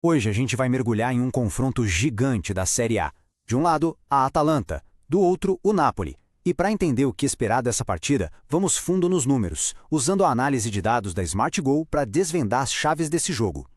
Hoje a gente vai mergulhar em um confronto gigante da Série A. De um lado, a Atalanta, do outro, o Napoli. E para entender o que esperar dessa partida, vamos fundo nos números, usando a análise de dados da Smart Goal para desvendar as chaves desse jogo.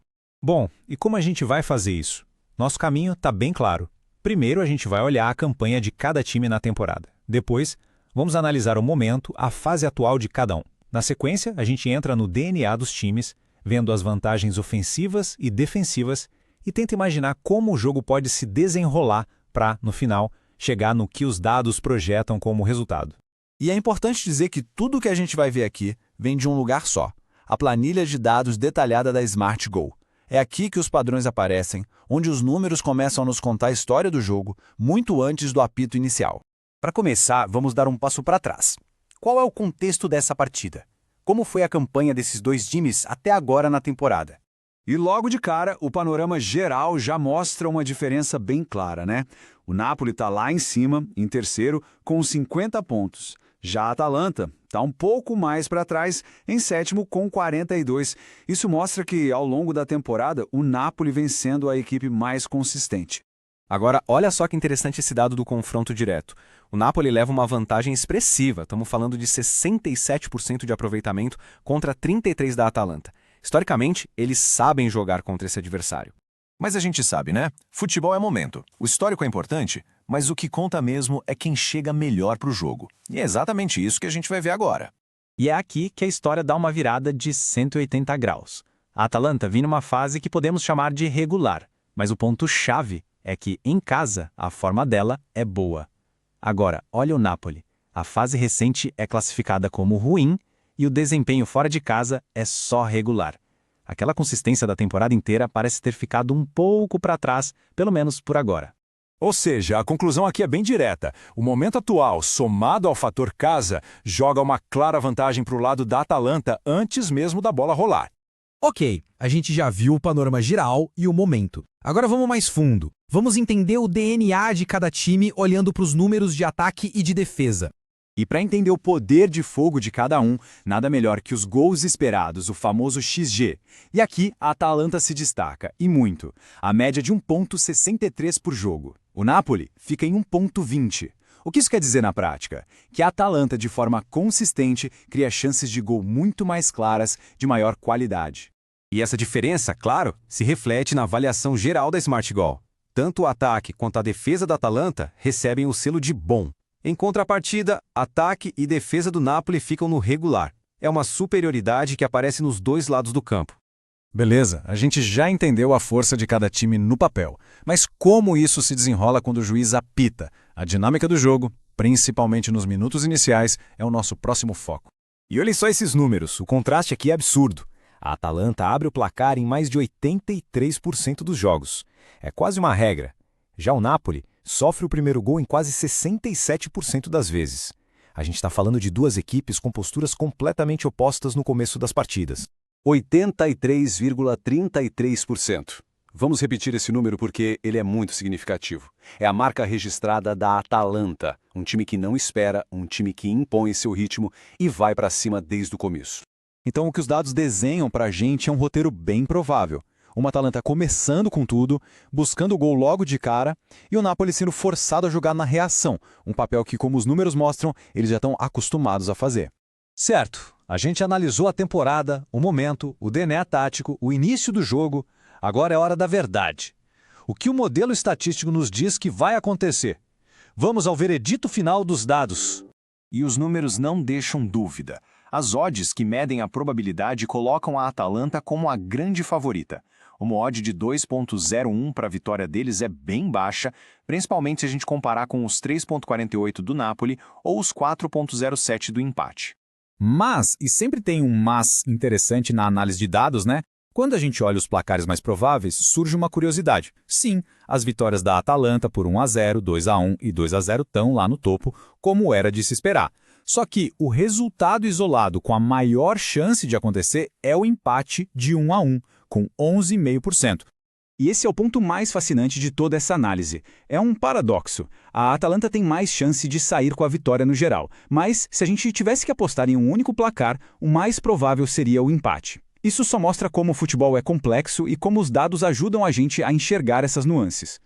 Bom, e como a gente vai fazer isso? Nosso caminho está bem claro. Primeiro a gente vai olhar a campanha de cada time na temporada. Depois, vamos analisar o momento, a fase atual de cada um. Na sequência, a gente entra no DNA dos times, vendo as vantagens ofensivas e defensivas e tenta imaginar como o jogo pode se desenrolar para, no final, chegar no que os dados projetam como resultado. E é importante dizer que tudo o que a gente vai ver aqui vem de um lugar só, a planilha de dados detalhada da Smart Goal. É aqui que os padrões aparecem, onde os números começam a nos contar a história do jogo, muito antes do apito inicial. Para começar, vamos dar um passo para trás. Qual é o contexto dessa partida? Como foi a campanha desses dois times até agora na temporada? E logo de cara, o panorama geral já mostra uma diferença bem clara, né? O Napoli está lá em cima, em terceiro, com 50 pontos. Já a Atalanta está um pouco mais para trás, em sétimo, com 42. Isso mostra que, ao longo da temporada, o Napoli vem sendo a equipe mais consistente. Agora, olha só que interessante esse dado do confronto direto. O Napoli leva uma vantagem expressiva, estamos falando de 67% de aproveitamento contra 33% da Atalanta. Historicamente, eles sabem jogar contra esse adversário. Mas a gente sabe, né? Futebol é momento. O histórico é importante, mas o que conta mesmo é quem chega melhor para o jogo. E é exatamente isso que a gente vai ver agora. E é aqui que a história dá uma virada de 180 graus. A Atalanta vem numa fase que podemos chamar de regular, mas o ponto-chave é que, em casa, a forma dela é boa. Agora, olha o Napoli. A fase recente é classificada como ruim e o desempenho fora de casa é só regular. Aquela consistência da temporada inteira parece ter ficado um pouco para trás, pelo menos por agora. Ou seja, a conclusão aqui é bem direta. O momento atual, somado ao fator casa, joga uma clara vantagem para o lado da Atalanta antes mesmo da bola rolar. Ok, a gente já viu o panorama geral e o momento. Agora vamos mais fundo. Vamos entender o DNA de cada time olhando para os números de ataque e de defesa. E para entender o poder de fogo de cada um, nada melhor que os gols esperados, o famoso XG. E aqui a Atalanta se destaca, e muito. A média de 1,63 por jogo. O Napoli fica em 1,20. O que isso quer dizer na prática? Que a Atalanta, de forma consistente, cria chances de gol muito mais claras, de maior qualidade. E essa diferença, claro, se reflete na avaliação geral da Smart Goal. Tanto o ataque quanto a defesa da Atalanta recebem o selo de bom. Em contrapartida, ataque e defesa do Napoli ficam no regular. É uma superioridade que aparece nos dois lados do campo. Beleza, a gente já entendeu a força de cada time no papel. Mas como isso se desenrola quando o juiz apita? A dinâmica do jogo, principalmente nos minutos iniciais, é o nosso próximo foco. E olhem só esses números, o contraste aqui é absurdo. A Atalanta abre o placar em mais de 83% dos jogos. É quase uma regra. Já o Napoli sofre o primeiro gol em quase 67% das vezes. A gente está falando de duas equipes com posturas completamente opostas no começo das partidas. 83,33%. Vamos repetir esse número porque ele é muito significativo. É a marca registrada da Atalanta, um time que não espera, um time que impõe seu ritmo e vai para cima desde o começo. Então o que os dados desenham para a gente é um roteiro bem provável. Uma Atalanta começando com tudo, buscando o gol logo de cara, e o Napoli sendo forçado a jogar na reação, um papel que, como os números mostram, eles já estão acostumados a fazer. Certo, a gente analisou a temporada, o momento, o DNA tático, o início do jogo. Agora é hora da verdade. O que o modelo estatístico nos diz que vai acontecer? Vamos ao veredito final dos dados. E os números não deixam dúvida. As odds que medem a probabilidade colocam a Atalanta como a grande favorita. Uma odd de 2,01 para a vitória deles é bem baixa, principalmente se a gente comparar com os 3,48 do Napoli ou os 4,07 do empate. Mas, e sempre tem um mas interessante na análise de dados, né? Quando a gente olha os placares mais prováveis, surge uma curiosidade. Sim, as vitórias da Atalanta por 1-0, 2-1 e 2-0 estão lá no topo, como era de se esperar. Só que o resultado isolado com a maior chance de acontecer é o empate de 1-1, com 11,5%. E esse é o ponto mais fascinante de toda essa análise. É um paradoxo. A Atalanta tem mais chance de sair com a vitória no geral, mas se a gente tivesse que apostar em um único placar, o mais provável seria o empate. Isso só mostra como o futebol é complexo e como os dados ajudam a gente a enxergar essas nuances.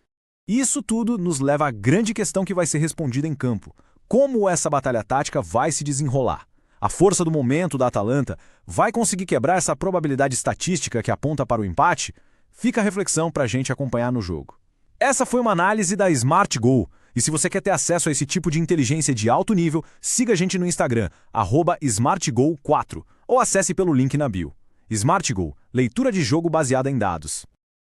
Isso tudo nos leva à grande questão que vai ser respondida em campo. Como essa batalha tática vai se desenrolar? A força do momento da Atalanta vai conseguir quebrar essa probabilidade estatística que aponta para o empate? Fica a reflexão para a gente acompanhar no jogo. Essa foi uma análise da Smart Goal. E se você quer ter acesso a esse tipo de inteligência de alto nível, siga a gente no Instagram, @SmartGoal4, ou acesse pelo link na bio. Smart Goal, leitura de jogo baseada em dados.